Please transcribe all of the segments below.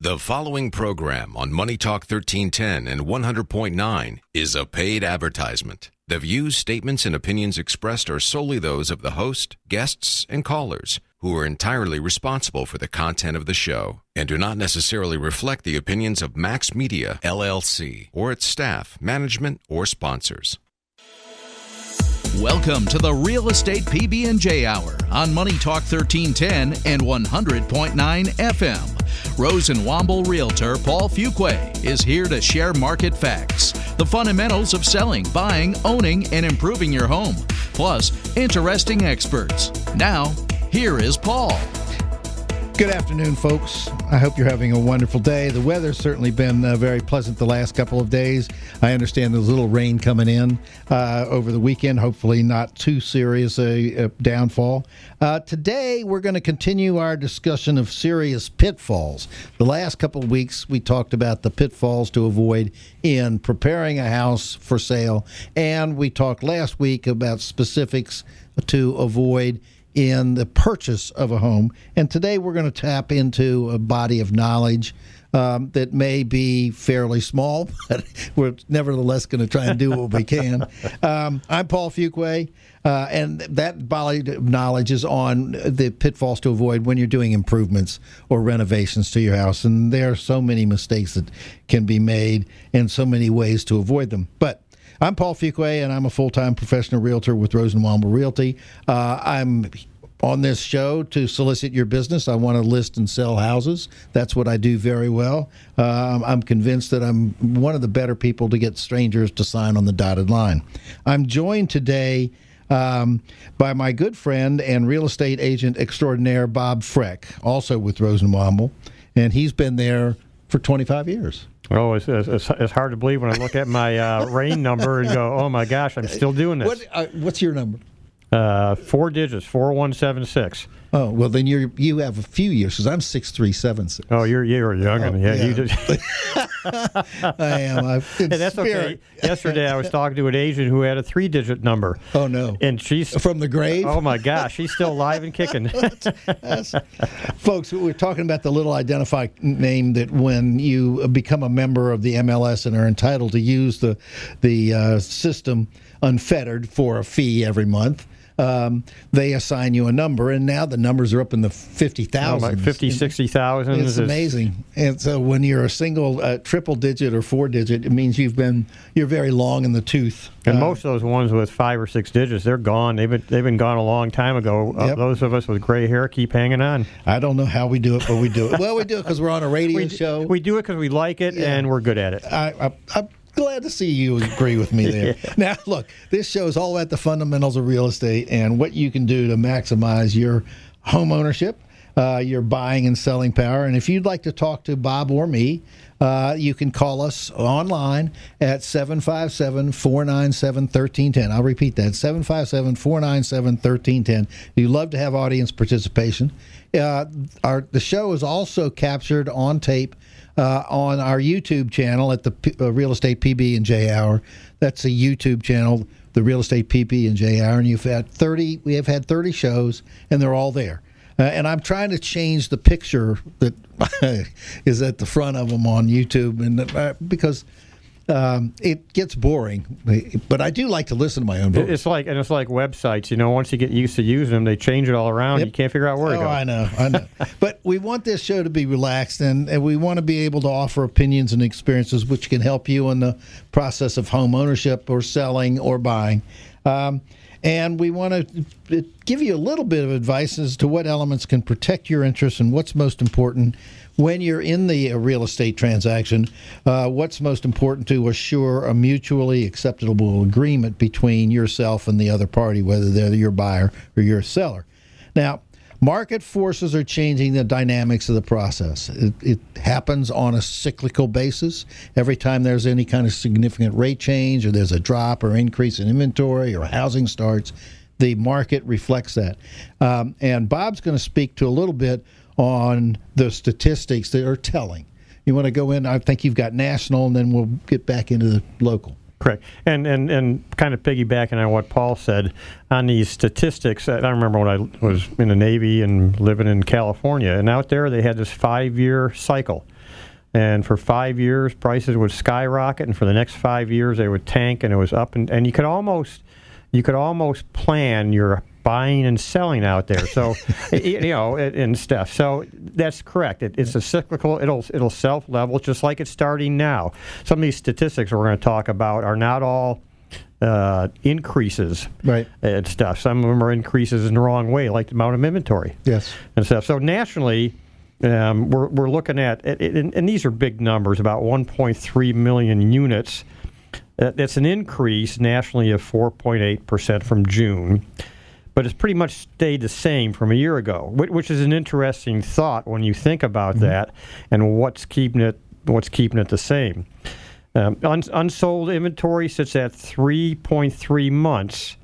The following program on Money Talk 1310 and 100.9 is a paid advertisement. The views, statements, and opinions expressed are solely those of the host, guests, and callers, who are entirely responsible for the content of the show and do not necessarily reflect the opinions of Max Media, LLC, or its staff, management, or sponsors. Welcome to the Real Estate PB&J Hour on Money Talk 1310 and 100.9 FM. Rosenwomble Realtor Paul Fuqua is here to share market facts, the fundamentals of selling, buying, owning, and improving your home, plus interesting experts. Now, here is Paul. Good afternoon, folks. I hope you're having a wonderful day. The weather's certainly been very pleasant the last couple of days. I understand there's a little rain coming in over the weekend, hopefully not too serious a downfall. Today, we're going to continue our discussion of serious pitfalls. The last couple of weeks, we talked about the pitfalls to avoid in preparing a house for sale, and we talked last week about specifics to avoid in the purchase of a home. And today we're going to tap into a body of knowledge that may be fairly small, but we're nevertheless going to try and do what we can. I'm Paul Fuqua, and that body of knowledge is on the pitfalls to avoid when you're doing improvements or renovations to your house. And there are so many mistakes that can be made and so many ways to avoid them. But I'm Paul Fuqua, and I'm a full-time professional realtor with Rosenwomble Realty. I'm on this show to solicit your business. I want to list and sell houses. That's what I do very well. I'm convinced that I'm one of the better people to get strangers to sign on the dotted line. I'm joined today by my good friend and real estate agent extraordinaire, Bob Freck, also with Rosenwomble, and he's been there for 25 years. Oh, it's hard to believe when I look at my RAIN number and go, oh my gosh, I'm still doing this. What's your number? 4 digits, 4176. Oh, well, then you have a few years, because I'm 6376. Oh, you're younger. Yeah, you just. I am. And that's okay. Yesterday, I was talking to an agent who had a 3-digit number. Oh, no. And she's from the grave? Oh, my gosh. She's still alive and kicking. Folks, we're talking about the little identifying name that when you become a member of the MLS and are entitled to use the system unfettered for a fee every month, they assign you a number, and now the numbers are up in the 50,000. Like 50, 60,000. It's amazing. And so when you're a single, triple digit or 4-digit, it means you're very long in the tooth. And most of those ones with 5 or 6 digits, they're gone. They've been gone a long time ago. Yep. Those of us with gray hair keep hanging on. I don't know how we do it, but we do it. Well, we do it because we're on a radio show. We do it because we like it, and we're good at it. I'm glad to see you agree with me there. Yeah. Now, look, this show is all about the fundamentals of real estate and what you can do to maximize your home ownership, your buying and selling power. And if you'd like to talk to Bob or me, you can call us online at 757-497-1310. I'll repeat that, 757-497-1310. We love to have audience participation. The show is also captured on tape on our YouTube channel at the Real Estate PB&J Hour. That's a YouTube channel, the Real Estate PB&J Hour, and we have had 30 shows, and they're all there. And I'm trying to change the picture that is at the front of them on YouTube, and because it gets boring. But I do like to listen to my own voice. It's like websites. Once you get used to using them, they change it all around. Yep. You can't figure out where to go. I know. But we want this show to be relaxed, and we want to be able to offer opinions and experiences which can help you in the process of home ownership or selling or buying. And we want to give you a little bit of advice as to what elements can protect your interests and what's most important when you're in the real estate transaction. What's most important to assure a mutually acceptable agreement between yourself and the other party, whether they're your buyer or your seller. Now, market forces are changing the dynamics of the process. It happens on a cyclical basis. Every time there's any kind of significant rate change or there's a drop or increase in inventory or housing starts, the market reflects that. And Bob's going to speak to a little bit on the statistics that are telling. You want to go in, I think you've got national, and then we'll get back into the local. Correct. And kind of piggybacking on what Paul said, on these statistics, I remember when I was in the Navy and living in California, and out there they had this 5-year cycle. And for 5 years, prices would skyrocket, and for the next 5 years, they would tank, and it was up. And you could almost plan your buying and selling out there. So, and stuff. So that's correct. It's a cyclical. It'll self-level just like it's starting now. Some of these statistics we're going to talk about are not all increases, right, and stuff. Some of them are increases in the wrong way, like the amount of inventory, yes, and stuff. So nationally, we're looking at, and these are big numbers, about 1.3 million units. That's an increase nationally of 4.8% from June, but it's pretty much stayed the same from a year ago, which is an interesting thought when you think about that and what's keeping it the same. Unsold inventory sits at 3.3 months,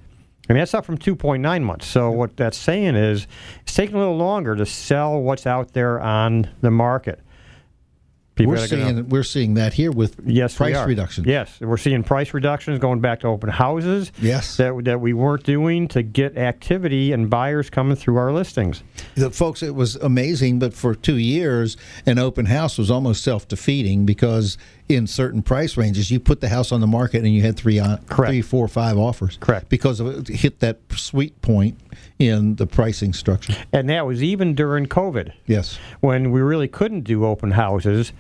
and that's up from 2.9 months. So what that's saying is it's taking a little longer to sell what's out there on the market. We're seeing that here with price reductions. Yes, we're seeing price reductions going back to open houses. Yes, that we weren't doing to get activity and buyers coming through our listings. Folks, it was amazing, but for 2 years, an open house was almost self-defeating because in certain price ranges, you put the house on the market and you had 3, 4, 5 offers. Correct. Because it hit that sweet point in the pricing structure. And that was even during COVID. Yes. When we really couldn't do open houses,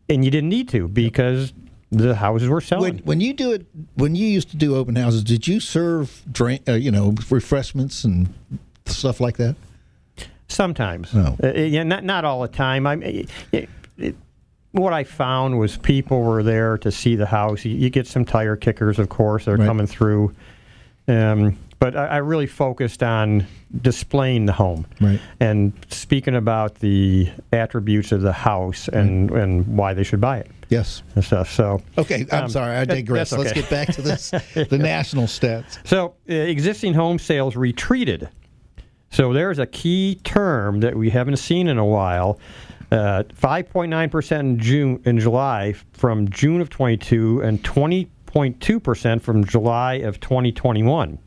and you didn't need to because the houses were selling. When you used to do open houses, did you serve refreshments and stuff like that? Sometimes. No. Not all the time. What I found was people were there to see the house. You get some tire kickers, of course, they're coming through. But I really focused on displaying the home, right, and speaking about the attributes of the house and why they should buy it. Yes. And stuff. So okay, I'm sorry, I digress. Okay. Let's get back to this, the national stats. So existing home sales retreated. So there's a key term that we haven't seen in a while. 5.9% in July from June of 22, and 20.2% from July of 2021.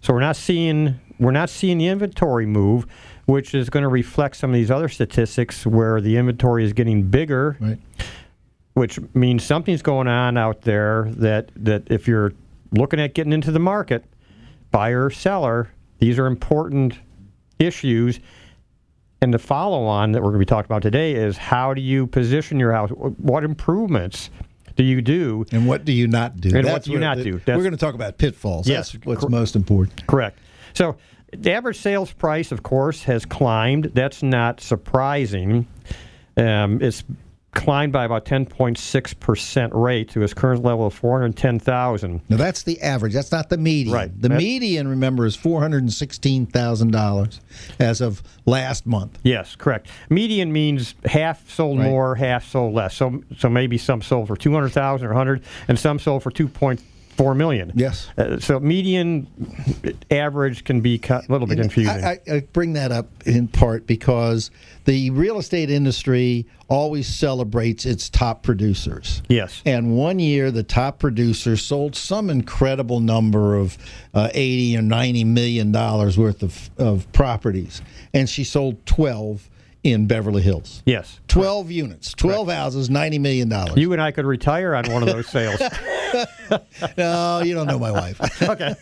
So we're not seeing the inventory move, which is going to reflect some of these other statistics where the inventory is getting bigger, right, which means something's going on out there that if you're looking at getting into the market, buyer, seller, these are important issues. And the follow-on that we're going to be talking about today is how do you position your house? What improvements do you do? And what do you not do? And what do you not do? We're going to talk about pitfalls. Yes, that's what's most important. Correct. So the average sales price, of course, has climbed. That's not surprising. It's climbed by about 10.6% rate to its current level of $410,000. Now that's the average. That's not the median. Right. The median, remember, is $416,000 as of last month. Yes, correct. Median means half sold more, half sold less. So maybe some sold for $200,000 or $100,000, and some sold for $2.4 million. Yes. So median average can be a little bit confusing. I bring that up in part because the real estate industry always celebrates its top producers. Yes. And one year, the top producer sold some incredible number of $80 or $90 million worth of properties. And she sold 12 in Beverly Hills. Yes. 12 units, 12 houses, $90 million. You and I could retire on one of those sales. No, you don't know my wife. Okay.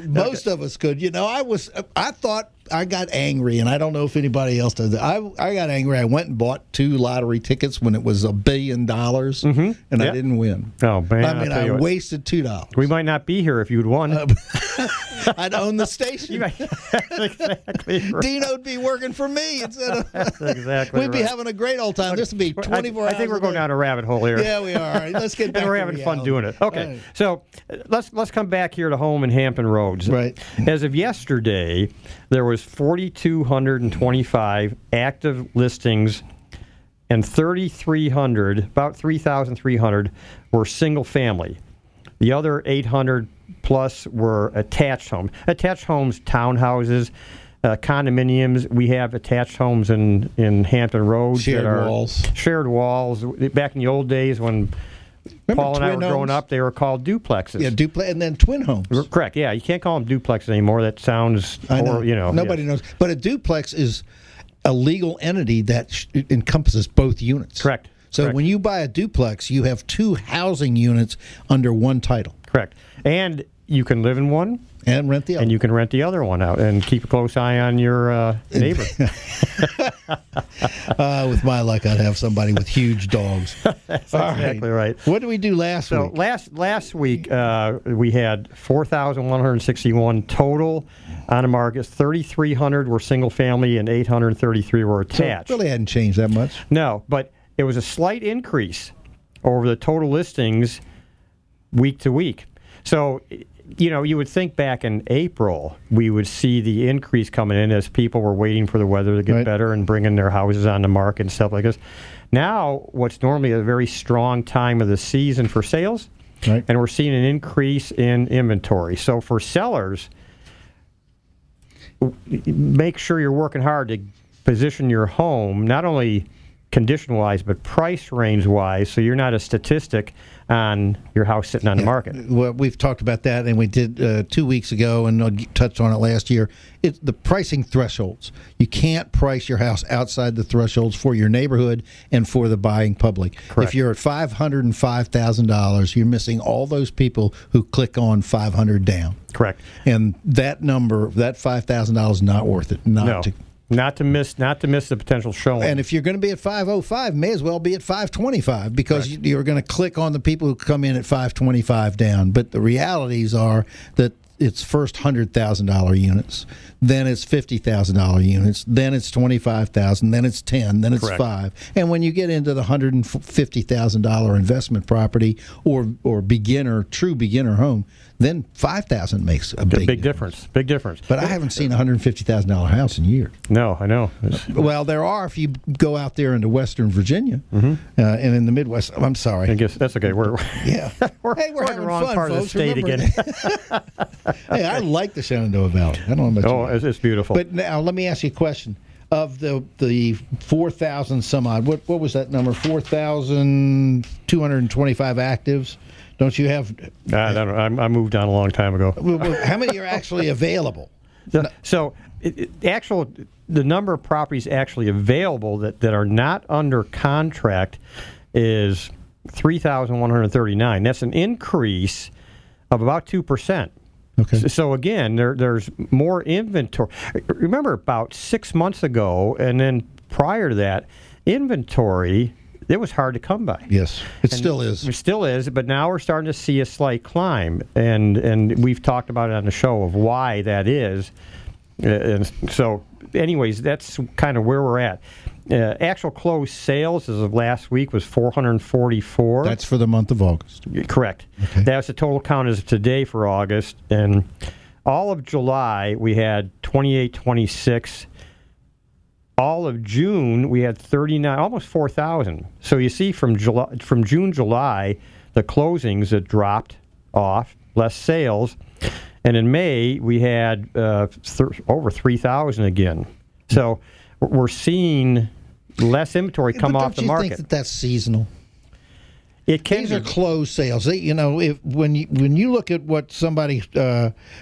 Most of us could. I thought I got angry, and I don't know if anybody else does. I got angry. I went and bought 2 lottery tickets when it was $1 billion, and I didn't win. Oh, man. I mean, I wasted $2. We might not be here if you'd won. I'd own the station. Exactly right. Dino would be working for me instead of. That's exactly We'd be having a great old time. This would be 24 hours. I think we're going down a rabbit hole here. Yeah, we are. All right, let's get back and we're to having reality. fun doing it. Okay, right. So let's come back here to home in Hampton Roads. Right. As of yesterday, there was 4,225 active listings, and 3,300, about 3,300, were single family. The other 800 plus were attached homes. Attached homes, townhouses, condominiums. We have attached homes in Hampton Roads. Shared walls. Shared walls. Back in the old days when Paul and I were growing up, they were called duplexes. Yeah, duplex, and then twin homes. Correct. Yeah, you can't call them duplexes anymore. That sounds, I know. Nobody knows. But a duplex is a legal entity that encompasses both units. Correct. So when you buy a duplex, you have two housing units under one title. Correct. And you can live in one. And rent the other. And you can rent the other one out and keep a close eye on your neighbor. With my luck, I'd have somebody with huge dogs. That's exactly right. What did we do last week? Last week, we had 4,161 total on the market. 3,300 were single family and 833 were attached. So it really hadn't changed that much. No, but it was a slight increase over the total listings week to week. So, you would think back in April we would see the increase coming in as people were waiting for the weather to get better and bringing their houses on the market and stuff like this. Now, what's normally a very strong time of the season for sales, and we're seeing an increase in inventory. So for sellers, make sure you're working hard to position your home, not only condition-wise, but price range-wise, so you're not a statistic on your house sitting on the market. Well, we've talked about that, and we did 2 weeks ago, and I touched on it last year. It's the pricing thresholds. You can't price your house outside the thresholds for your neighborhood and for the buying public. Correct. If you're at $505,000, you're missing all those people who click on 500 down. Correct. And that number, that $5,000, is not worth it. Not to miss the potential showing. And if you're going to be at 505, may as well be at 525 because you're going to click on the people who come in at 525 down. But the realities are that it's first $100,000 units, then it's $50,000 units, then it's $25,000, then it's $10,000, then it's $5,000. And when you get into the $150,000 investment property or true beginner home, then $5,000 makes a big difference. Big difference. But I haven't seen a $150,000 house in years. No, I know. Well, there are if you go out there into Western Virginia and in the Midwest. I'm sorry. I guess that's okay. We're having in the wrong fun, part folks. of the state again. Hey, I like the Shenandoah Valley. I don't know about you. It's beautiful. But now let me ask you a question. Of the 4,000 some odd, what was that number? 4,225 actives. Don't you have? I moved on a long time ago. How many are actually available? So, the number of properties actually available that are not under contract is 3,139. That's an increase of about 2%. Okay. So again, there's more inventory. Remember, about 6 months ago, and then prior to that, inventory, it was hard to come by. Yes, it still is. It still is, but now we're starting to see a slight climb, and we've talked about it on the show of why that is. And so, anyways, that's kind of where we're at. Actual closed sales as of last week was 444. That's for the month of August. Correct. Okay. That's the total count as of today for August. And all of July, we had 2826. All of June, we had 39, almost 4,000. So you see from June, July, the closings had dropped off, less sales. And in May, we had over 3,000 again. So we're seeing less inventory come off the market. Don't you think that's seasonal? It can. These are closed sales. When you look at what somebody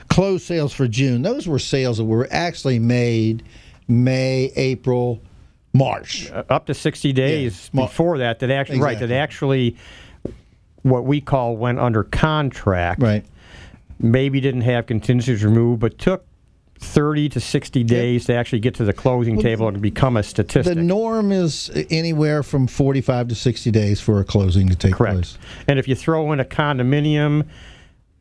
closed sales for June, those were sales that were actually made May, April, March. Up to 60 days before that actually that actually what we call went under contract. Right. Maybe didn't have contingencies removed, but took 30 to 60 days to actually get to the closing table and become a statistic. The norm is anywhere from 45 to 60 days for a closing to take place. And if you throw in a condominium,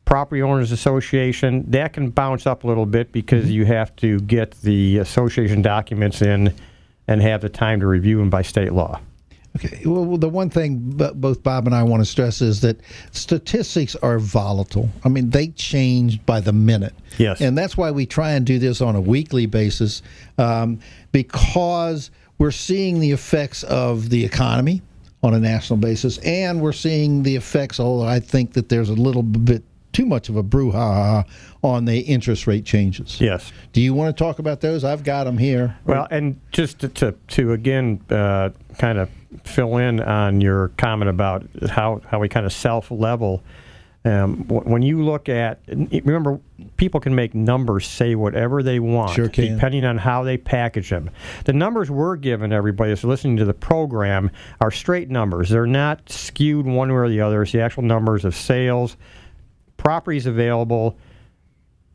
property owners association, that can bounce up a little bit because you have to get the association documents in and have the time to review them by state law. Okay. Well, the one thing both Bob and I want to stress is that statistics are volatile. I mean, they change by the minute. Yes. And that's why we try and do this on a weekly basis, because we're seeing the effects of the economy on a national basis, and we're seeing the effects, although I think that there's a little bit too much of a brouhaha on the interest rate changes. Yes. Do you want to talk about those? I've got them here. Well, and just to again kind of fill in on your comment about how we kind of self-level, When you look at, remember, people can make numbers say whatever they want, sure can, depending on how they package them. The numbers we're giving everybody that's listening to the program are straight numbers. They're not skewed one way or the other. It's the actual numbers of sales, properties available.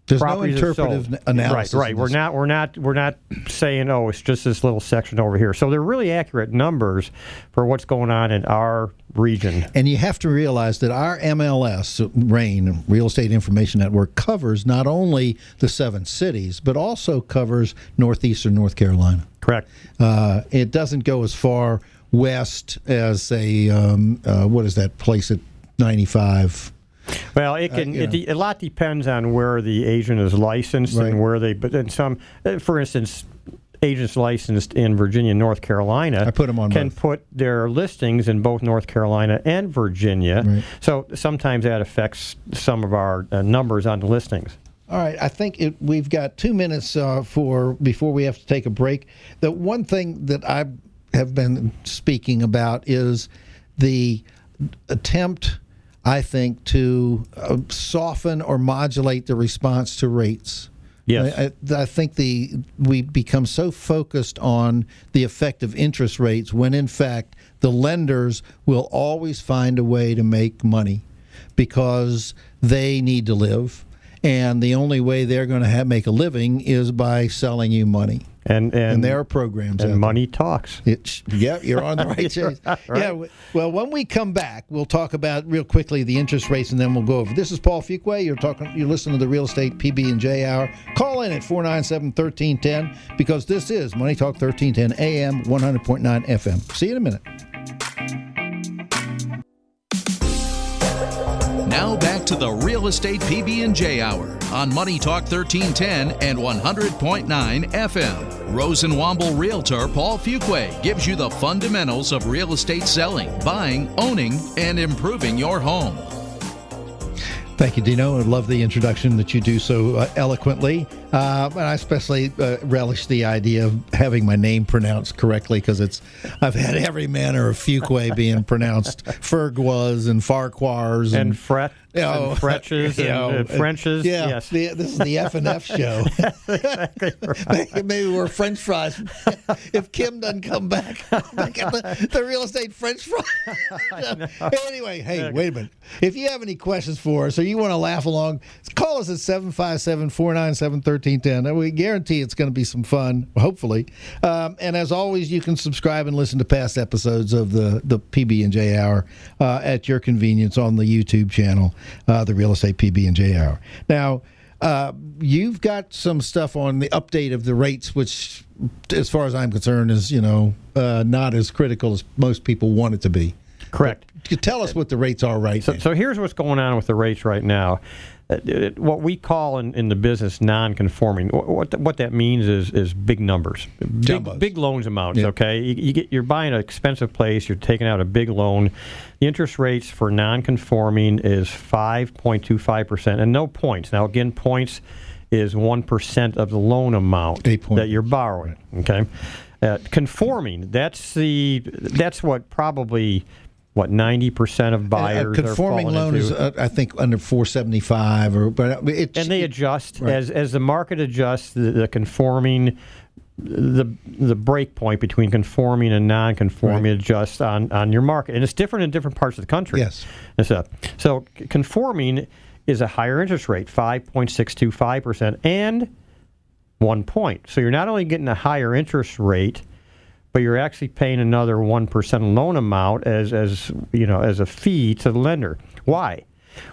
There's no interpretive analysis. Right. We're not saying, oh, it's just this little section over here. So they're really accurate numbers for what's going on in our region. And you have to realize that our MLS, RAIN, Real Estate Information Network, covers not only the 7 cities, but also covers northeastern North Carolina. Correct. It doesn't go as far west as what is that place at 95? Well, it can. A lot depends on where the agent is licensed and where they. But in some, for instance, agents licensed in Virginia and North Carolina, I put them on can both. put their listings in both North Carolina and Virginia. Right. So sometimes that affects some of our numbers on the listings. All right, I think we've got 2 minutes before we have to take a break. The one thing that I have been speaking about is the attempt, I think, to soften or modulate the response to rates. Yes. I think we become so focused on the effect of interest rates when, in fact, the lenders will always find a way to make money because they need to live, and the only way they're going to make a living is by selling you money. And there are programs. And money talks. Yeah, you're on the right chase. Right. Yeah. Well, when we come back, we'll talk about real quickly the interest rates, and then we'll go over. This is Paul Fuqua. You're listening to the Real Estate PB&J Hour. Call in at 497-1310 because this is Money Talk 1310 AM 100.9 FM. See you in a minute. Now back to the Real Estate PB&J Hour on Money Talk 1310 and 100.9 FM. Rosenwomble Realtor Paul Fuqua gives you the fundamentals of real estate selling, buying, owning, and improving your home. Thank you, Dino. I love the introduction that you do so eloquently. And I especially relish the idea of having my name pronounced correctly because I've had every manner of Fuqua being pronounced Ferguas and Farquhars and Fretches and Frenches. Yeah, yes. This is the F&F show. Exactly right. Maybe we're French fries. If Kim doesn't come back, I got the real estate French fries. Anyway, hey, wait a minute. If you have any questions for us or you want to laugh along, call us at 757-497-1310. We guarantee it's going to be some fun, hopefully. And as always, you can subscribe and listen to past episodes of the PB&J Hour at your convenience on the YouTube channel, the Real Estate PB&J Hour. Now, you've got some stuff on the update of the rates, which, as far as I'm concerned, is not as critical as most people want it to be. Correct. Tell us what the rates are now. So here's what's going on with the rates right now. What we call in the business non-conforming. What that means is big numbers, big loans amounts. Yep. Okay, you're buying an expensive place. You're taking out a big loan. The interest rates for non-conforming is 5.25% and no points. Now again, points is 1% of the loan amount that you're borrowing. Okay, conforming. That's what probably. 90% of buyers conforming are loan into. is I think under 475 and they adjust as the market adjusts. The conforming, the break point between conforming and non-conforming adjusts on your market, and it's different in different parts of the country. Yes, so conforming is a higher interest rate, 5.625% and 1 point. So you're not only getting a higher interest rate, but you're actually paying another 1% loan amount as a fee to the lender. Why?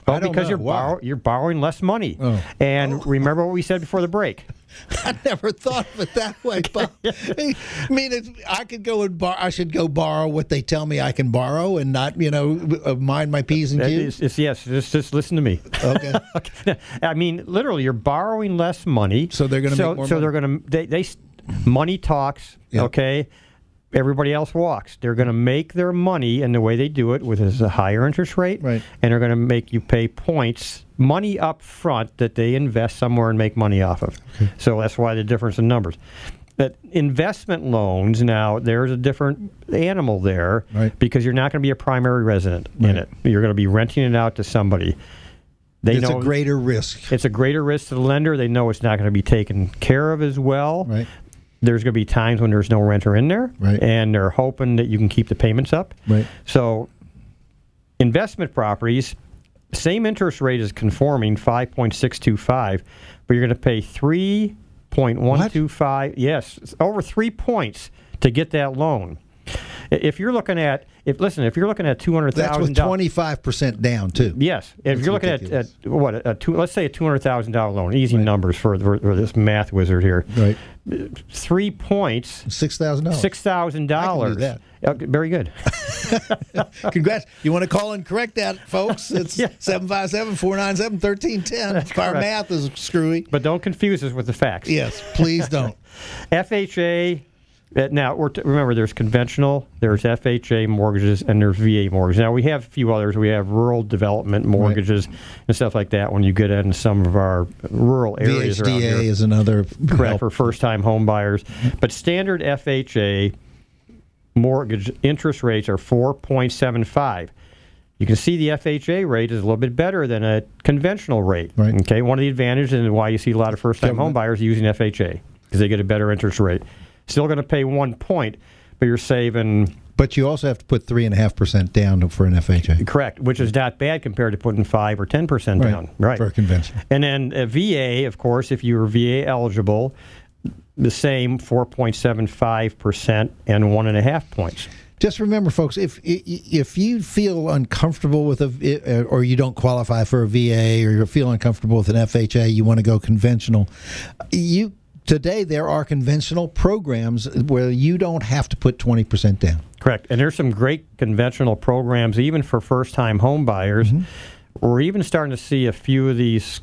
Well, because you're borrowing less money. And remember what we said before the break. I never thought of it that way, Bob. I mean, I could go and I should go borrow what they tell me I can borrow and not, mind my P's and Q's. Yes, just listen to me. Okay. Okay. I mean, literally, you're borrowing less money. So they're going to make more money. So they're going to money talks. Yep. Okay. Everybody else walks. They're going to make their money, and the way they do it with is a higher interest rate, and they're going to make you pay points, money up front that they invest somewhere and make money off of. Okay. So that's why the difference in numbers. But investment loans, now, there's a different animal there because you're not going to be a primary resident in it. You're going to be renting it out to somebody. It's a greater risk. It's a greater risk to the lender. They know it's not going to be taken care of as well. Right. There's going to be times when there's no renter in there, right, and they're hoping that you can keep the payments up. Right. So investment properties, same interest rate as conforming, 5.625, but you're going to pay 3.125. Yes, over 3 points to get that loan. If you're looking at if you're looking at $200,000, that's with 25% down too. Yes, if you're looking at what let's say a $200,000 loan, easy numbers for this math wizard here. Right. 3 points. $6,000. $6,000. Very good. Congrats. You want to call and correct that, folks? It's 757-497-1310. If our math is screwy. But don't confuse us with the facts. Yes, please don't. FHA. Now, remember, there's conventional, there's FHA mortgages, and there's VA mortgages. Now, we have a few others. We have rural development mortgages and stuff like that when you get into some of our rural areas around here. VHDA is another. Correct, for first-time home buyers. But standard FHA mortgage interest rates are 4.75. You can see the FHA rate is a little bit better than a conventional rate. Right. Okay, one of the advantages and why you see a lot of first-time home buyers using FHA because they get a better interest rate. Still going to pay 1 point, but you're saving. But you also have to put 3.5% down for an FHA. Correct, which is not bad compared to putting 5 or 10% down. Right. For a conventional. And then a VA, of course, if you were VA eligible, the same 4.75% and 1.5 points. Just remember, folks, if you feel uncomfortable with or you don't qualify for a VA, or you feel uncomfortable with an FHA, you want to go conventional, today, there are conventional programs where you don't have to put 20% down. Correct. And there's some great conventional programs, even for first-time home buyers. Mm-hmm. We're even starting to see a few of these,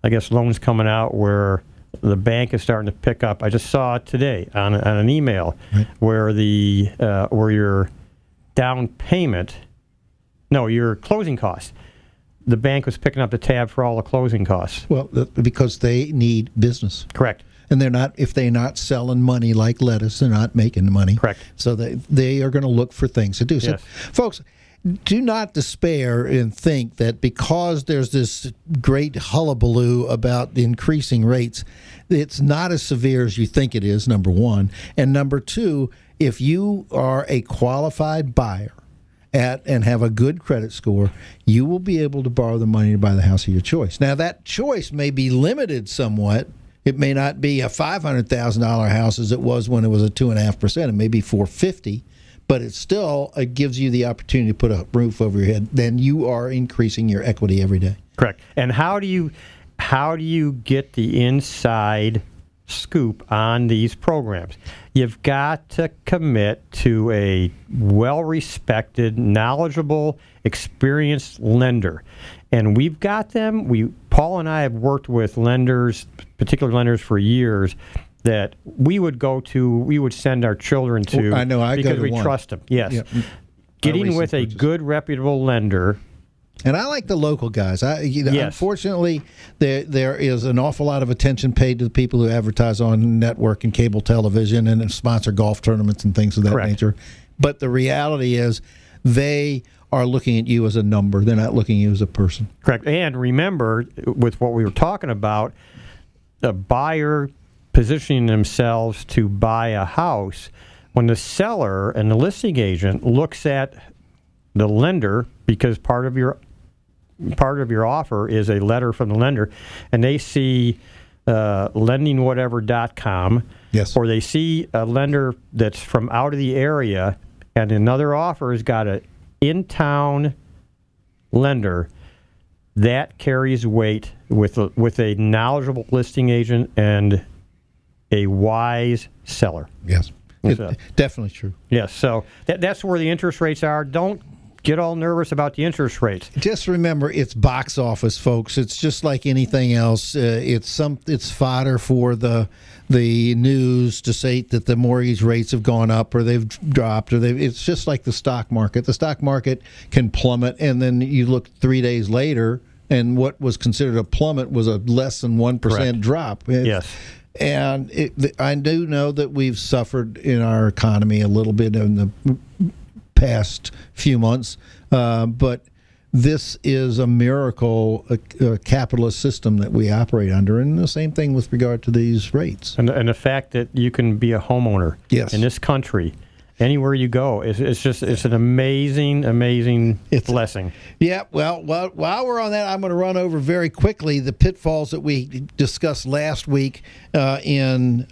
I guess, loans coming out where the bank is starting to pick up. I just saw it today on an email where where your down payment, your closing costs, the bank was picking up the tab for all the closing costs. Well, because they need business. Correct. And if they're not selling money like lettuce, they're not making money. Correct. So they are going to look for things to do. So, folks, do not despair and think that because there's this great hullabaloo about the increasing rates, it's not as severe as you think it is, number one. And number two, if you are a qualified buyer and have a good credit score, you will be able to borrow the money to buy the house of your choice. Now, that choice may be limited somewhat. It may not be a $500,000 house as it was when it was a 2.5%. It may be $450,000, but it gives you the opportunity to put a roof over your head. Then you are increasing your equity every day. Correct. And how do you get the inside scoop on these programs? You've got to commit to a well-respected, knowledgeable, experienced lender. And we've got them. Paul and I have worked with lenders, particular lenders, for years that we would send our children to. I know, because we trust them. Yes. Yep. Getting with a good, reputable lender. And I like the local guys. Unfortunately, there is an awful lot of attention paid to the people who advertise on network and cable television and sponsor golf tournaments and things of that nature. But the reality is they are looking at you as a number. They're not looking at you as a person. Correct. And remember, with what we were talking about, the buyer positioning themselves to buy a house, when the seller and the listing agent looks at the lender, because part of your offer is a letter from the lender, and they see lendingwhatever.com, or they see a lender that's from out of the area, and another offer has got an in-town lender, that carries weight with a knowledgeable listing agent and a wise seller. Yes, definitely true. Yes, so that's where the interest rates are. Don't get all nervous about the interest rates. Just remember, it's box office, folks. It's just like anything else. It's fodder for the news to say that the mortgage rates have gone up or they've dropped it's just like the stock market. The stock market can plummet, and then you look 3 days later, and what was considered a plummet was a less than 1% drop. Yes. And I do know that we've suffered in our economy a little bit in the past few months, but this is a miracle, a capitalist system that we operate under, and the same thing with regard to these rates. And the fact that you can be a homeowner in this country, anywhere you go, it's an amazing blessing. Yeah, well, while we're on that, I'm going to run over very quickly the pitfalls that we discussed last week in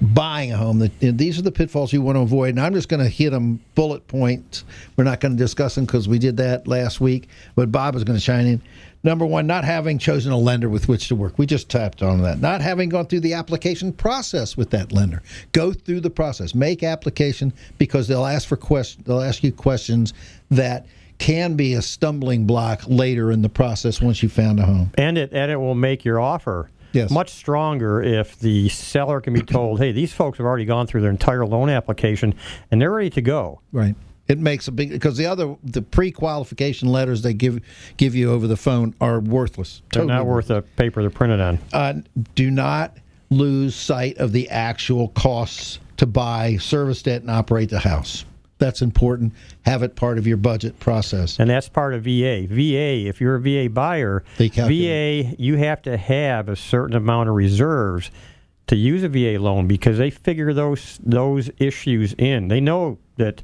buying a home. These are the pitfalls you want to avoid, and I'm just going to hit them bullet points. We're not going to discuss them because we did that last week, but Bob is going to chime in. Number one, not having chosen a lender with which to work. We just tapped on that. Not having gone through the application process with that lender. Go through the process. Make application, because they'll ask you questions that can be a stumbling block later in the process once you found a home. And it will make your offer much stronger if the seller can be told, hey, these folks have already gone through their entire loan application and they're ready to go. Right. It makes a big, because the pre-qualification letters they give you over the phone are worthless. They're not worth the paper they're printed on. Do not lose sight of the actual costs to buy, service debt, and operate the house. That's important. Have it part of your budget process. And that's part of VA. VA, if you're a VA buyer, VA, you have to have a certain amount of reserves to use a VA loan, because they figure those issues in. They know that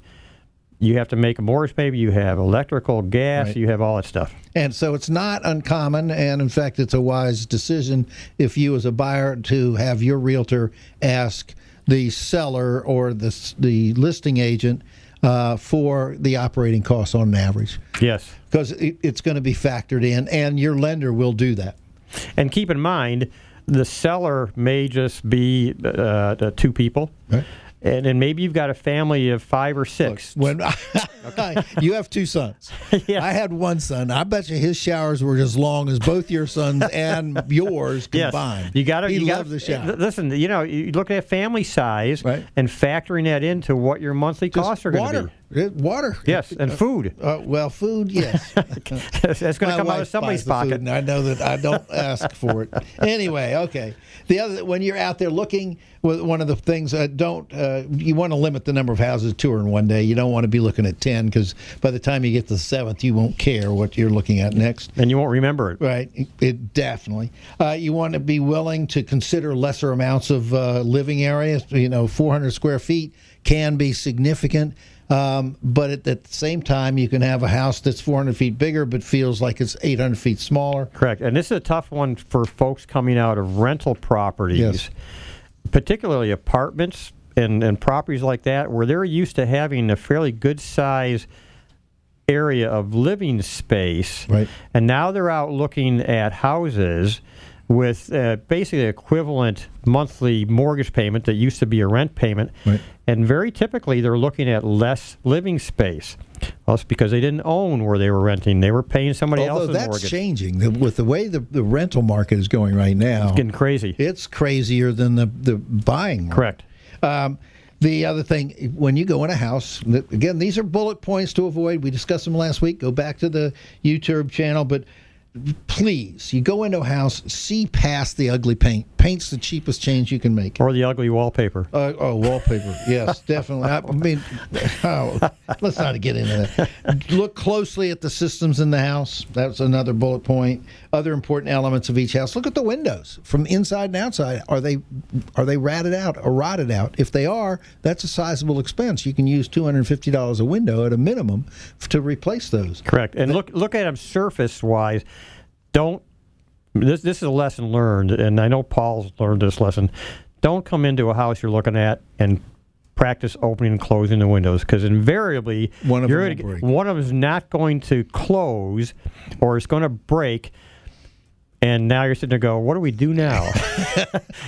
you have to make a mortgage payment, you have electrical, gas, you have all that stuff. And so it's not uncommon, and in fact, it's a wise decision if you as a buyer to have your realtor ask the seller or the listing agent for the operating costs on an average. Yes. Because it's going to be factored in, and your lender will do that. And keep in mind, the seller may just be two people. Right. And then maybe you've got a family of 5 or 6. Look, you have 2 sons. Yes. I had 1 son. I bet you his showers were as long as both your sons and yours combined. Yes. He loved the shower. Listen, you look at family size and factoring that into what your monthly costs are going to be. Water. Yes, and food. Well, food, yes. That's going to come out of somebody's pocket. And I know that I don't ask for it. Anyway, okay. The other, when you're out there looking, one of the things, you want to limit the number of houses touring one day. You don't want to be looking at 10, because by the time you get to the 7th, you won't care what you're looking at next. And you won't remember it. Right. It definitely. You want to be willing to consider lesser amounts of living areas. 400 square feet can be significant. But at the same time, you can have a house that's 400 feet bigger but feels like it's 800 feet smaller. Correct. And this is a tough one for folks coming out of rental properties, particularly apartments and properties like that, where they're used to having a fairly good size area of living space. Right. And now they're out looking at houses with basically equivalent monthly mortgage payment that used to be a rent payment. Right. And very typically they're looking at less living space. Well, it's because they didn't own where they were renting. They were paying somebody else's mortgage. Although that's changing. With the way the rental market is going right now. It's getting crazy. It's crazier than the buying market. Correct. The other thing, when you go in a house, again, these are bullet points to avoid. We discussed them last week. Go back to the YouTube channel. But please, you go into a house, see past the ugly paint. Paint's the cheapest change you can make. Or the ugly wallpaper. Wallpaper. Yes, definitely. I mean, let's not get into that. Look closely at the systems in the house. That's another bullet point. Other important elements of each house. Look at the windows from inside and outside. Are they ratted out or rotted out? If they are, that's a sizable expense. You can use $250 a window at a minimum to replace those. Correct. And look at them surface-wise. This is a lesson learned, and I know Paul's learned this lesson. Don't come into a house you're looking at and practice opening and closing the windows, because invariably one of them is not going to close, or it's going to break. And now you're sitting there going, what do we do now?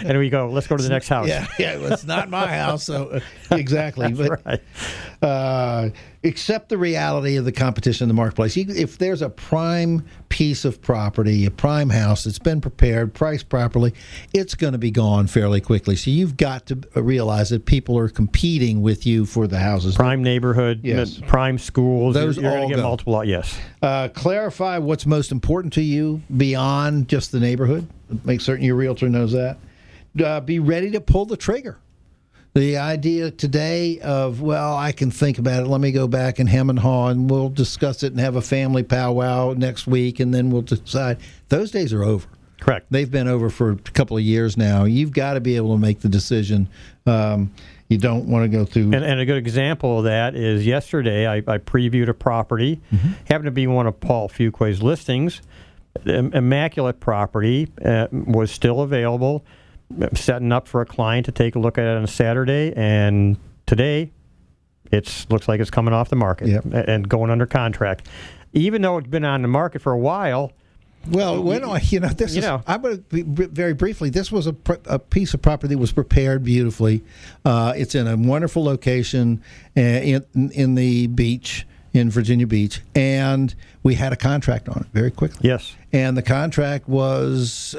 And we go, let's go to the next house. Yeah, well, it's not my house. So exactly. That's right. Accept the reality of the competition in the marketplace. If there's a prime piece of property, a prime house that's been prepared, priced properly, it's going to be gone fairly quickly. So you've got to realize that people are competing with you for the houses. Prime neighborhood, prime schools. Those you're all going to get multiple. Yes. Clarify what's most important to you beyond just the neighborhood. Make certain your realtor knows that. Be ready to pull the trigger. The idea today of, well, I can think about it. Let me go back and hem and haw, and we'll discuss it and have a family powwow next week, and then we'll decide. Those days are over. Correct. They've been over for a couple of years now. You've got to be able to make the decision. You don't want to go through. And a good example of that is yesterday I previewed a property, happened to be one of Paul Fuquay's listings. Immaculate property, was still available. Setting up for a client to take a look at it on a Saturday, and today looks like it's coming off the market and going under contract. Even though it's been on the market for a while. Well, I'm going to be very briefly. This was a piece of property that was prepared beautifully. It's in a wonderful location in the beach, in Virginia Beach, and we had a contract on it very quickly. Yes. And the contract was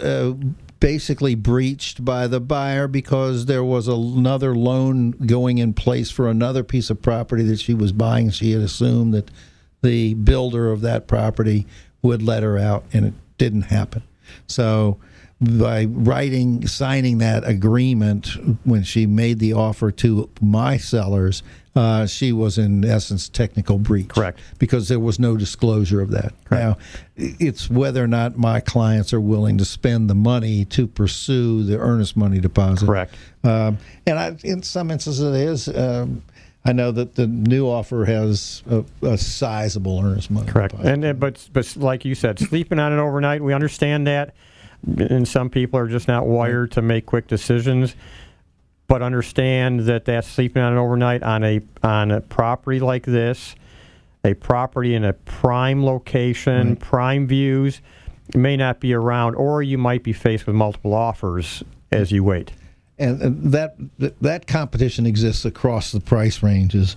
basically breached by the buyer because there was another loan going in place for another piece of property that she was buying. She had assumed that the builder of that property would let her out, and it didn't happen. So by signing that agreement when she made the offer to my sellers, she was in essence technical breach. Correct. Because there was no disclosure of that. Correct. Now, it's whether or not my clients are willing to spend the money to pursue the earnest money deposit. Correct. In some instances it is. I know that the new offer has a sizable earnest money. Correct. deposit. But like you said, sleeping on it overnight, we understand that. And some people are just not wired to make quick decisions. But understand that sleeping on it overnight on a property like this, a property in a prime location, prime views, may not be around, or you might be faced with multiple offers as you wait. And that competition exists across the price ranges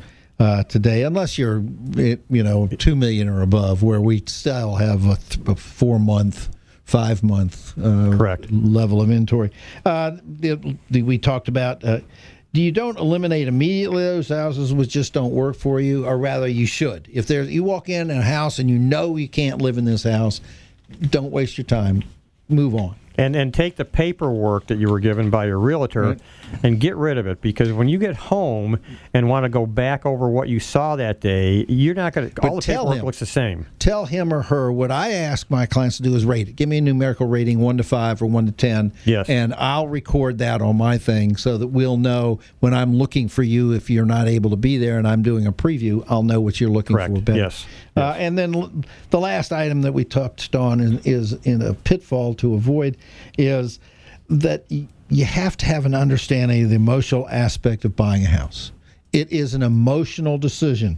today, unless you're $2 million or above, where we still have a 4-month. 5-month correct level of inventory. We talked about you don't eliminate immediately those houses which just don't work for you, or rather you should. If you walk in a house and you know you can't live in this house, don't waste your time. Move on. And take the paperwork that you were given by your realtor and get rid of it, because when you get home and want to go back over what you saw that day, you're not going to. All the paperwork looks the same. Tell him or her what I ask my clients to do is rate it. Give me a numerical rating, 1 to 5 or 1 to 10. Yes. And I'll record that on my thing so that we'll know when I'm looking for you. If you're not able to be there and I'm doing a preview, I'll know what you're looking Correct. for better. Yes. And then the last item that we touched on is in a pitfall to avoid is that you have to have an understanding of the emotional aspect of buying a house. It is an emotional decision,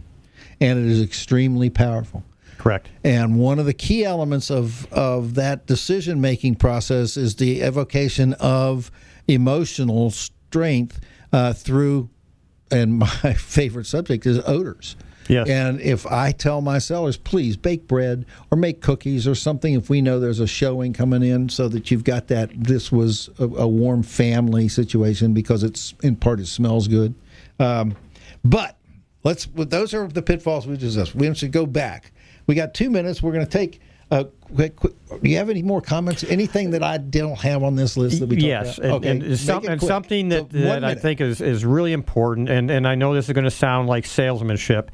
and it is extremely powerful. Correct. And one of the key elements of that decision-making process is the evocation of emotional strength through, and my favorite subject is odors. Yes. And if I tell my sellers, please bake bread or make cookies or something if we know there's a showing coming in, so that you've got that this was a warm family situation because it's in part it smells good. But those are the pitfalls we discussed. We should go back. We got 2 minutes. We're going to take a quick. Do you have any more comments? Anything that I don't have on this list that we talked about? Yes, and something that I think is really important, and I know this is going to sound like salesmanship,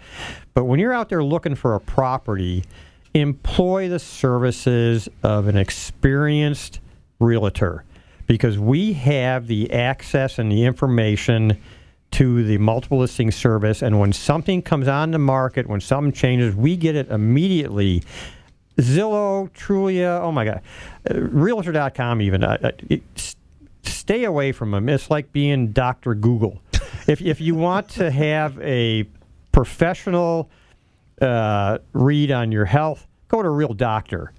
but when you're out there looking for a property, employ the services of an experienced realtor, because we have the access and the information to the multiple listing service, and when something comes on the market, when something changes, we get it immediately. Zillow, Trulia, oh my God, Realtor.com even. Stay away from them. It's like being Dr. Google. If you want to have a professional read on your health, go to a real doctor.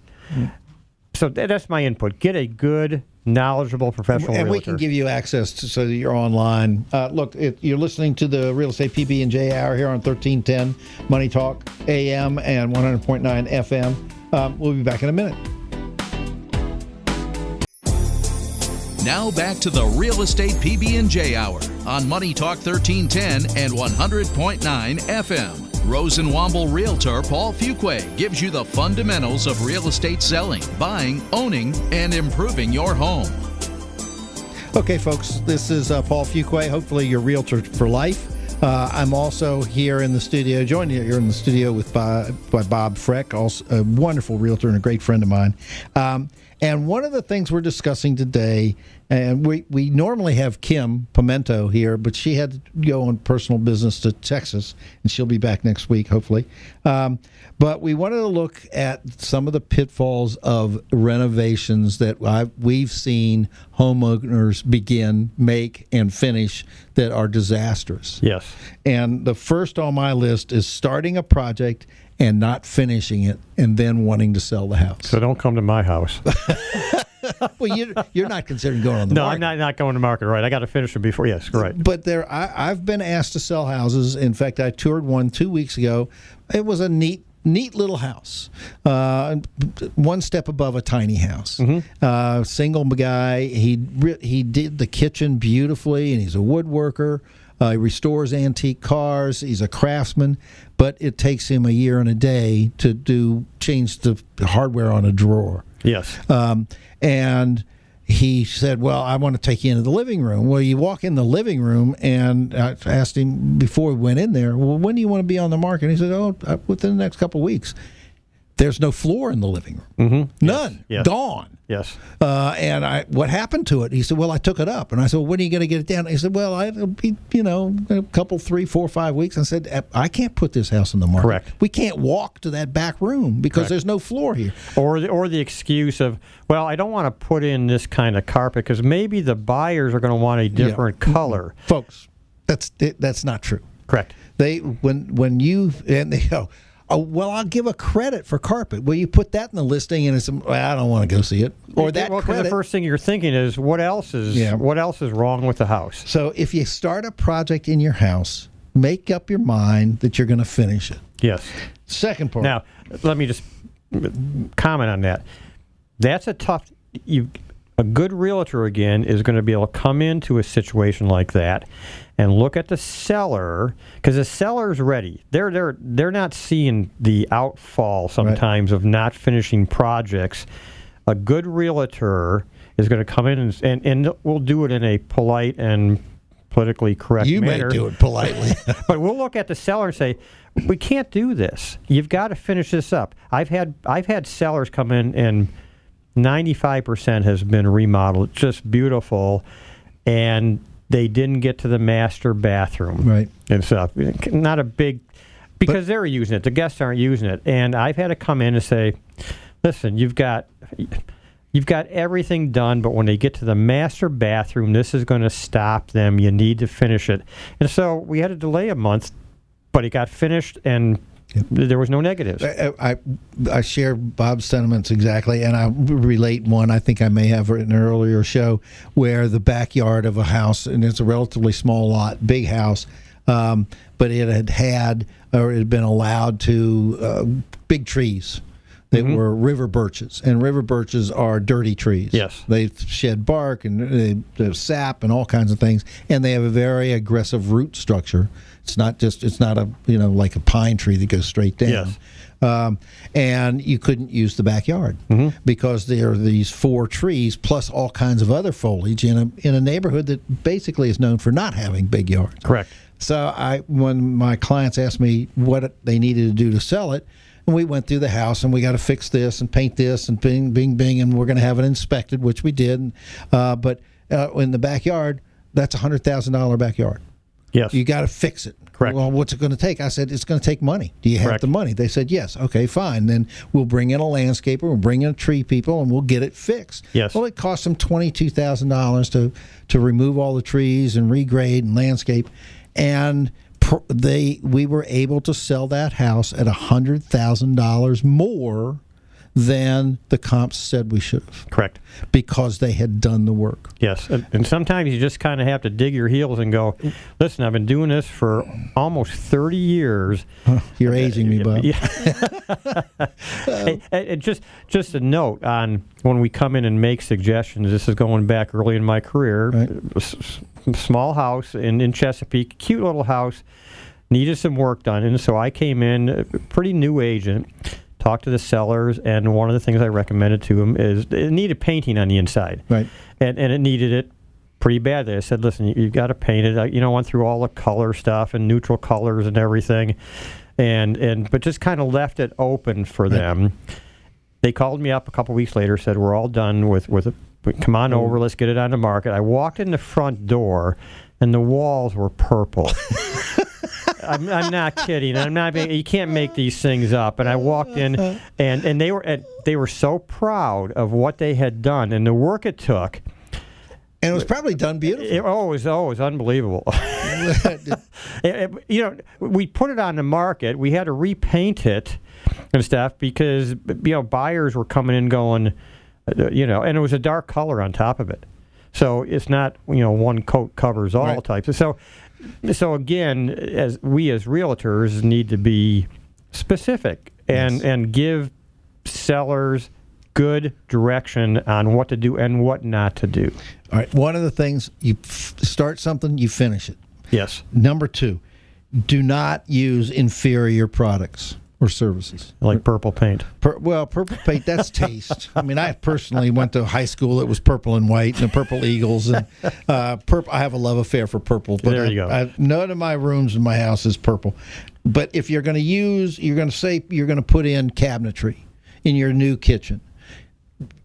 So that's my input. Get a good, knowledgeable professional and realtor. We can give you access so that you're online. Look, you're listening to the Real Estate PB&J Hour here on 1310 Money Talk AM and 100.9 FM. We'll be back in a minute. Now back to the Real Estate PB&J Hour on Money Talk 1310 and 100.9 FM. Rosenwomble Realtor Paul Fuquay gives you the fundamentals of real estate selling, buying, owning, and improving your home. Okay, folks, this is Paul Fuqua, hopefully your realtor for life. I'm also here in the studio, joined here in the studio with by Bob Freck, also a wonderful realtor and a great friend of mine. And one of the things we're discussing today, and we normally have Kim Pimento here, but she had to go on personal business to Texas, and she'll be back next week, hopefully. But we wanted to look at some of the pitfalls of renovations that we've seen homeowners begin, make, and finish that are disastrous. Yes. And the first on my list is starting a project and not finishing it and then wanting to sell the house. So don't come to my house. Well, you're not considering going on the market. No, I'm not going to market, right. I got to finish it before. Yes, correct. But I've been asked to sell houses. In fact, I toured one 2 weeks ago. It was a neat little house, one step above a tiny house. Mm-hmm. Single guy. He did the kitchen beautifully, and he's a woodworker. He restores antique cars. He's a craftsman, but it takes him a year and a day to change the hardware on a drawer. Yes. And he said, well, I want to take you into the living room. Well, you walk in the living room, and I asked him before we went in there, well, when do you want to be on the market? And he said, within the next couple of weeks. There's no floor in the living room. Mm-hmm. None. Yes. Gone. Yes. And what happened to it? He said, well, I took it up. And I said, well, when are you going to get it down? He said, well, it'll be, a couple, 3, 4, 5 weeks. I said, I can't put this house on the market. Correct. We can't walk to that back room because there's no floor here. Or the excuse of, well, I don't want to put in this kind of carpet because maybe the buyers are going to want a different color. Folks, that's not true. Correct. They go, oh, well, I'll give a credit for carpet. Well, you put that in the listing, and it's, I don't want to go see it. Or that credit. The first thing you're thinking is, what else is wrong with the house? So if you start a project in your house, make up your mind that you're going to finish it. Yes. Second part. Now, let me just comment on that. That's a tough. A good realtor again is going to be able to come into a situation like that and look at the seller, because the seller's ready. They're not seeing the outfall sometimes of not finishing projects. A good realtor is going to come in and we'll do it in a polite and politically correct manner. You may do it politely. But we'll look at the seller and say, we can't do this. You've got to finish this up. I've had sellers come in and 95% has been remodeled, just beautiful, and they didn't get to the master bathroom, right? And stuff. Not a big, because they're using it. The guests aren't using it, and I've had to come in and say, "Listen, you've got everything done, but when they get to the master bathroom, this is going to stop them. You need to finish it." And so we had to delay a month, but it got finished and. Yep. There was no negatives. I share Bob's sentiments exactly, and I relate one I think I may have in an earlier show where the backyard of a house, and it's a relatively small lot, big house, but it had been allowed to big trees. They were river birches, and river birches are dirty trees. Yes. They shed bark and they sap and all kinds of things, and they have a very aggressive root structure. It's not a like a pine tree that goes straight down. Yes. And you couldn't use the backyard because there are these 4 trees plus all kinds of other foliage in a neighborhood that basically is known for not having big yards. Correct. So when my clients asked me what they needed to do to sell it, and we went through the house and we got to fix this and paint this and bing, bing, bing, and we're going to have it inspected, which we did. But in the backyard, that's a $100,000 backyard. Yes. You got to fix it. Correct. Well, what's it going to take? I said, it's going to take money. Do you have the money? They said, yes. Okay, fine. Then we'll bring in a landscaper, we'll bring in tree people, and we'll get it fixed. Yes. Well, it cost them $22,000 to remove all the trees and regrade and landscape. And we were able to sell that house at $100,000 more than the comps said we should have. Correct. Because they had done the work. Yes. And sometimes you just kind of have to dig your heels and go, listen, I've been doing this for almost 30 years. You're aging me, Bob. And just a note on when we come in and make suggestions, this is going back early in my career, small house in Chesapeake, cute little house, needed some work done. And so I came in, a pretty new agent, talked to the sellers, and one of the things I recommended to them is it needed painting on the inside. Right. And it needed it pretty bad. They said, listen, you've got to paint it. I went through all the color stuff and neutral colors and everything, but just kind of left it open for them. They called me up a couple weeks later, said, we're all done with it. Come on over, let's get it on the market. I walked in the front door, and the walls were purple. I'm not kidding. You can't make these things up. And I walked in, and they were so proud of what they had done and the work it took. And it was probably done beautifully. It was unbelievable. We put it on the market. We had to repaint it and stuff because buyers were coming in going, and it was a dark color on top of it. So it's not one coat covers all right. types. So again, as realtors need to be specific and give sellers good direction on what to do and what not to do. All right. One of the things, you start something, you finish it. Yes. Number 2, do not use inferior products or services. Like purple paint. Purple paint, that's taste. I mean, I personally went to high school. It was purple and white and the purple eagles. And purple. I have a love affair for purple. But there you go. None of my rooms in my house is purple. But if you're going to put in cabinetry in your new kitchen,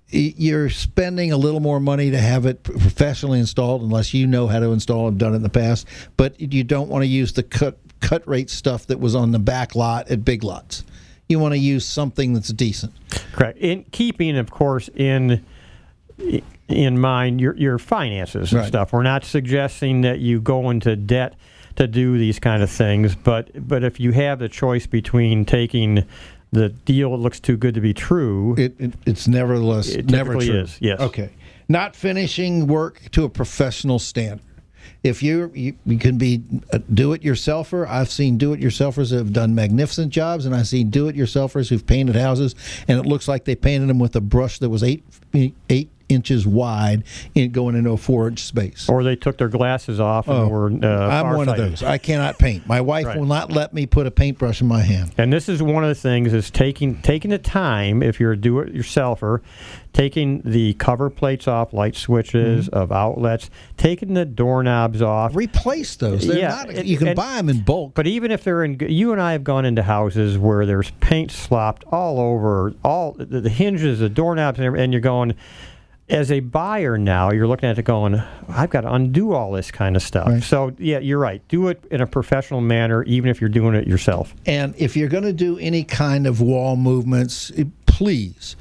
you're spending a little more money to have it professionally installed, unless you know how to install and done it in the past. But you don't want to use the cut rate stuff that was on the back lot at Big Lots. You want to use something that's decent. Correct. In keeping, of course, in mind your finances and stuff. We're not suggesting that you go into debt to do these kind of things, but if you have the choice between taking the deal that looks too good to be true, it's nevertheless never true. Is, yes. Okay. Not finishing work to a professional standard. If you can be a do-it-yourselfer, I've seen do-it-yourselfers that have done magnificent jobs, and I've seen do-it-yourselfers who've painted houses, and it looks like they painted them with a brush that was 8 inches wide going into a 4-inch space. Or they took their glasses off and were I'm one of those. I cannot paint. My wife will not let me put a paintbrush in my hand. And this is one of the things is taking the time, if you're a do-it-yourselfer, taking the cover plates off, light switches of outlets, taking the doorknobs off. Replace those. You can buy them in bulk. But even if they're in, you and I have gone into houses where there's paint slopped all over, all the hinges, the doorknobs, and you're going, as a buyer now, you're looking at it going, I've got to undo all this kind of stuff. Right. So, yeah, you're right. Do it in a professional manner, even if you're doing it yourself. And if you're going to do any kind of wall movements, please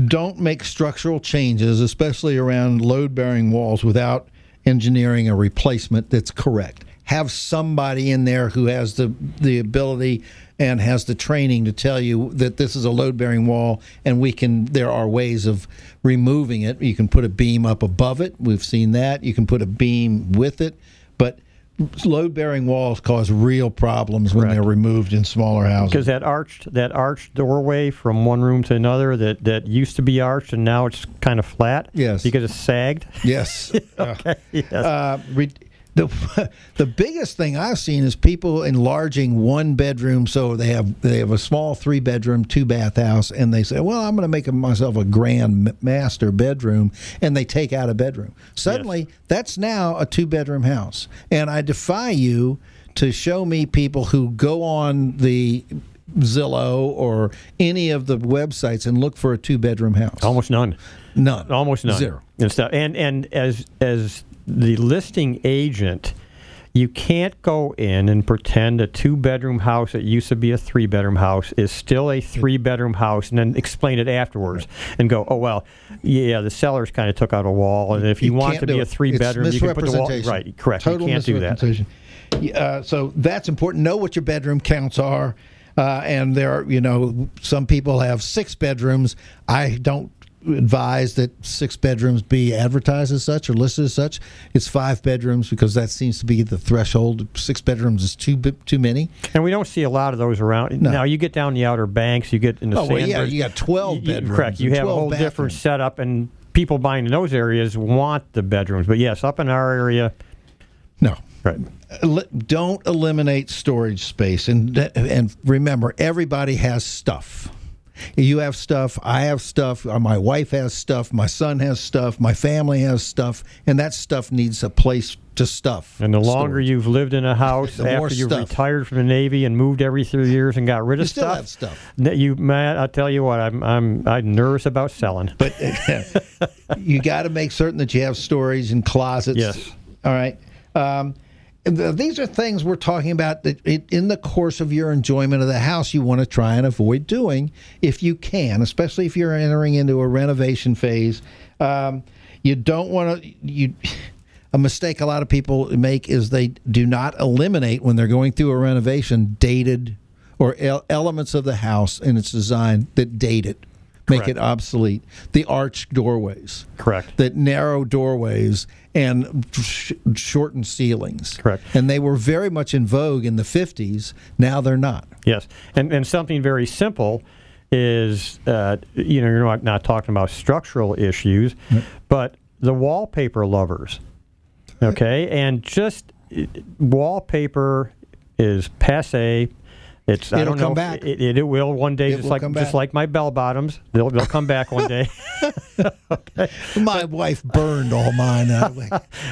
don't make structural changes, especially around load-bearing walls, without engineering a replacement that's correct. Have somebody in there who has the ability and has the training to tell you that this is a load-bearing wall, and there are ways of removing it. You can put a beam up above it. We've seen that. You can put a beam with it. But load-bearing walls cause real problems when they're removed in smaller houses. Because that arched doorway from one room to another that used to be arched and now it's kind of flat. Yes. Because it's sagged. Yes. Okay. Yes. The biggest thing I've seen is people enlarging one bedroom, so they have a small 3-bedroom, 2-bath house, and they say, well, I'm going to make myself a grand master bedroom, and they take out a bedroom. Suddenly, that's now a 2-bedroom house. And I defy you to show me people who go on the Zillow or any of the websites and look for a 2-bedroom house. Almost none. None. Almost none. Zero. And stuff. And as the listing agent, you can't go in and pretend a 2-bedroom house that used to be a 3-bedroom house is still a 3-bedroom house and then explain it afterwards and go, oh, well, yeah, the sellers kind of took out a wall, and if you want to be a 3-bedroom, you can put the wall. Right, correct. Total you can't do that. So that's important. Know what your bedroom counts are. And there are, some people have 6 bedrooms. I don't advise that 6 bedrooms be advertised as such or listed as such. It's 5 bedrooms because that seems to be the threshold. 6 bedrooms is too many. And we don't see a lot of those around. No. Now, you get down the Outer Banks, you get in the Sandburg. Yeah, you got 12 bedrooms. Correct. You have a whole different setup, and people buying in those areas want the bedrooms. But yes, up in our area, no. Right. Don't eliminate storage space. And remember, everybody has stuff. You have stuff, I have stuff, my wife has stuff, my son has stuff, my family has stuff, and that stuff needs a place to stuff. And the longer you've lived in a house after you've retired from the Navy and moved every 3 years and got rid of stuff, you still have stuff. Matt, I'll tell you what, I'm nervous about selling. But you got to make certain that you have storage and closets. Yes. All right. These are things we're talking about that in the course of your enjoyment of the house you want to try and avoid doing if you can, especially if you're entering into a renovation phase. You don't want to... A mistake a lot of people make is they do not eliminate, when they're going through a renovation, dated or elements of the house and its design that date it, make it obsolete. The arched doorways. Correct. The narrow doorways and shortened ceilings. Correct. And they were very much in vogue in the 50s. Now they're not. Yes. And something very simple is, you're not talking about structural issues, but the wallpaper lovers. Okay, and just wallpaper is passé. It'll come back. It will one day, just like my bell bottoms. They'll come back one day. Okay. My wife burned all mine.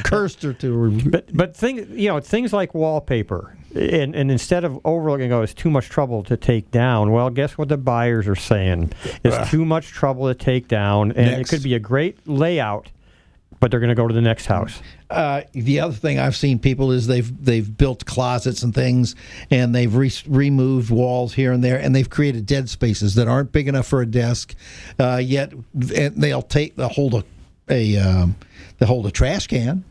Cursed her to her. But things like wallpaper, and instead of overlooking, it's too much trouble to take down. Well, guess what the buyers are saying? It's too much trouble to take down, and it could be a great layout, but they're going to go to the next house. The other thing I've seen people is they've built closets and things, and they've removed walls here and there, and they've created dead spaces that aren't big enough for a desk. Yet they'll hold a trash can.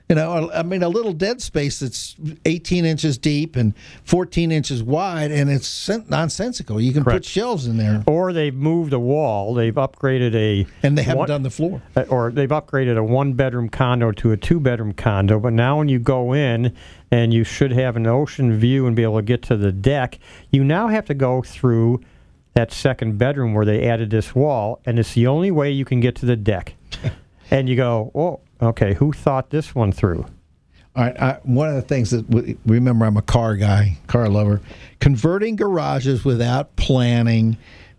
I mean, a little dead space that's 18 inches deep and 14 inches wide, and it's nonsensical. You can put shelves in there. Or they've moved a wall. They've upgraded and they haven't done the floor. Or they've upgraded a one-bedroom condo to a two-bedroom condo. But now when you go in and you should have an ocean view and be able to get to the deck, you now have to go through that second bedroom where they added this wall, and it's the only way you can get to the deck. And you go, oh, okay, who thought this one through? All right, one of the things that, remember, I'm a car guy, car lover, converting garages without planning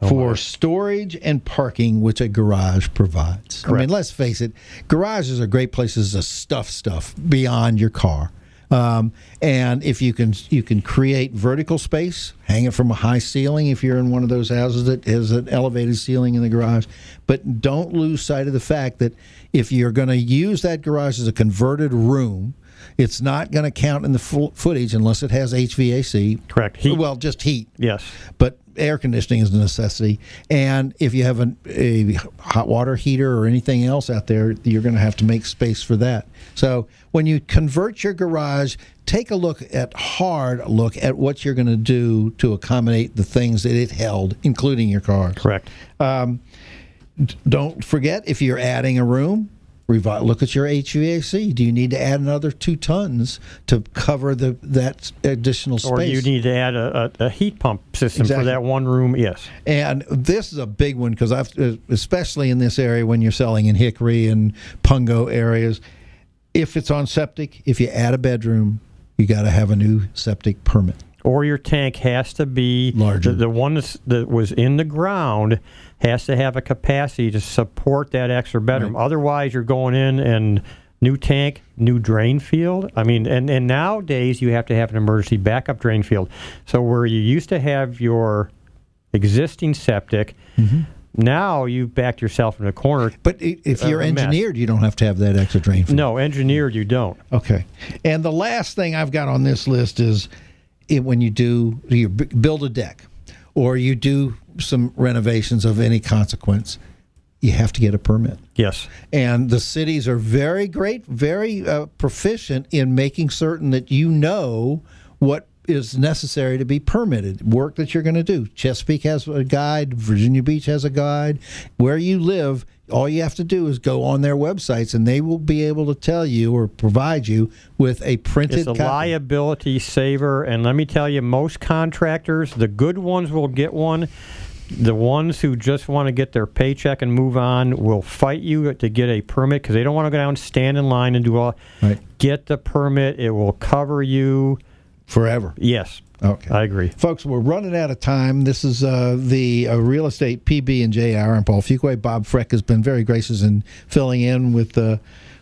for storage and parking, which a garage provides. Correct. I mean, let's face it, garages are great places to stuff beyond your car. And if you can create vertical space, hang it from a high ceiling if you're in one of those houses that has an elevated ceiling in the garage. But don't lose sight of the fact that if you're going to use that garage as a converted room, it's not going to count in the footage unless it has HVAC. Correct. Heat. Well, just heat. Yes. But air conditioning is a necessity. And if you have a hot water heater or anything else out there, you're going to have to make space for that. So when you convert your garage, take a hard look at what you're going to do to accommodate the things that it held, including your car. Correct. Don't forget, if you're adding a room, look at your HVAC. Do you need to add another 2 tons to cover that additional space? Or you need to add a heat pump system for that one room, yes. And this is a big one because especially in this area when you're selling in Hickory and Pungo areas, if it's on septic, if you add a bedroom, you got to have a new septic permit. Or your tank has to be larger. The one that was in the ground has to have a capacity to support that extra bedroom. Right. Otherwise, you're going in and new tank, new drain field. I mean, and nowadays you have to have an emergency backup drain field. So where you used to have your existing septic, now you've backed yourself in a corner. But if you're engineered, you don't have to have that extra drain field. No, engineered you don't. Okay. And the last thing I've got on this list is when you build a deck or you do some renovations of any consequence, you have to get a permit. Yes. And the cities are very great, very proficient in making certain that you know what is necessary to be permitted, work that you're going to do. Chesapeake has a guide. Virginia Beach has a guide. Where you live, all you have to do is go on their websites, and they will be able to tell you or provide you with a printed copy. It's a copy. Liability saver, and let me tell you, most contractors, the good ones will get one. The ones who just want to get their paycheck and move on will fight you to get a permit because they don't want to go down and stand in line and do all. Right. Get the permit. It will cover you forever. Yes. Okay. I agree. Folks, we're running out of time. This is the Real Estate PB&J Hour. I'm Paul Fuqua. Bob Freck has been very gracious in filling in with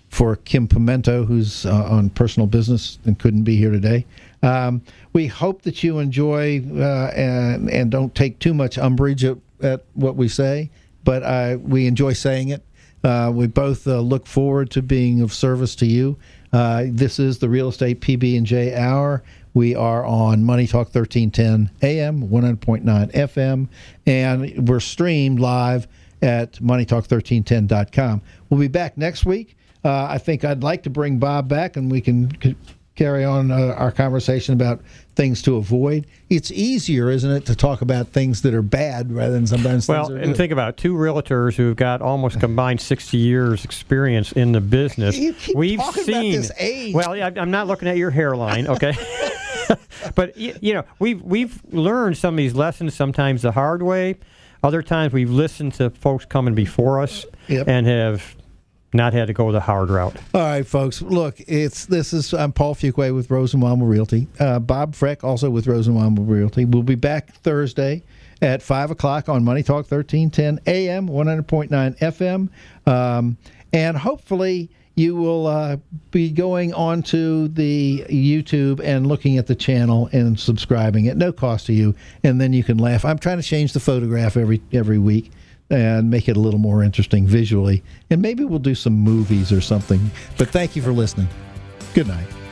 for Kim Pimento, who's on personal business and couldn't be here today. We hope that you enjoy and don't take too much umbrage at what we say, but we enjoy saying it. We both look forward to being of service to you. This is the Real Estate PB&J Hour. We are on Money Talk 1310 AM, 100.9 FM, and we're streamed live at moneytalk1310.com. We'll be back next week. I think I'd like to bring Bob back, and we can carry on our conversation about things to avoid. It's easier, isn't it, to talk about things that are bad rather than sometimes things that are good. Think about it, two realtors who've got almost combined 60 years experience in the business. You keep talking about this age. Well, I'm not looking at your hairline, okay? But we've learned some of these lessons sometimes the hard way. Other times we've listened to folks coming before us and have not had to go the hard route. All right, folks. Look, I'm Paul Fuqua with Rosenweimer Realty. Bob Freck also with Rosenweimer Realty. We'll be back Thursday at 5 o'clock on Money Talk 1310 AM, 100.9 FM. And hopefully you will be going onto the YouTube and looking at the channel and subscribing at no cost to you. And then you can laugh. I'm trying to change the photograph every week and make it a little more interesting visually. And maybe we'll do some movies or something. But thank you for listening. Good night.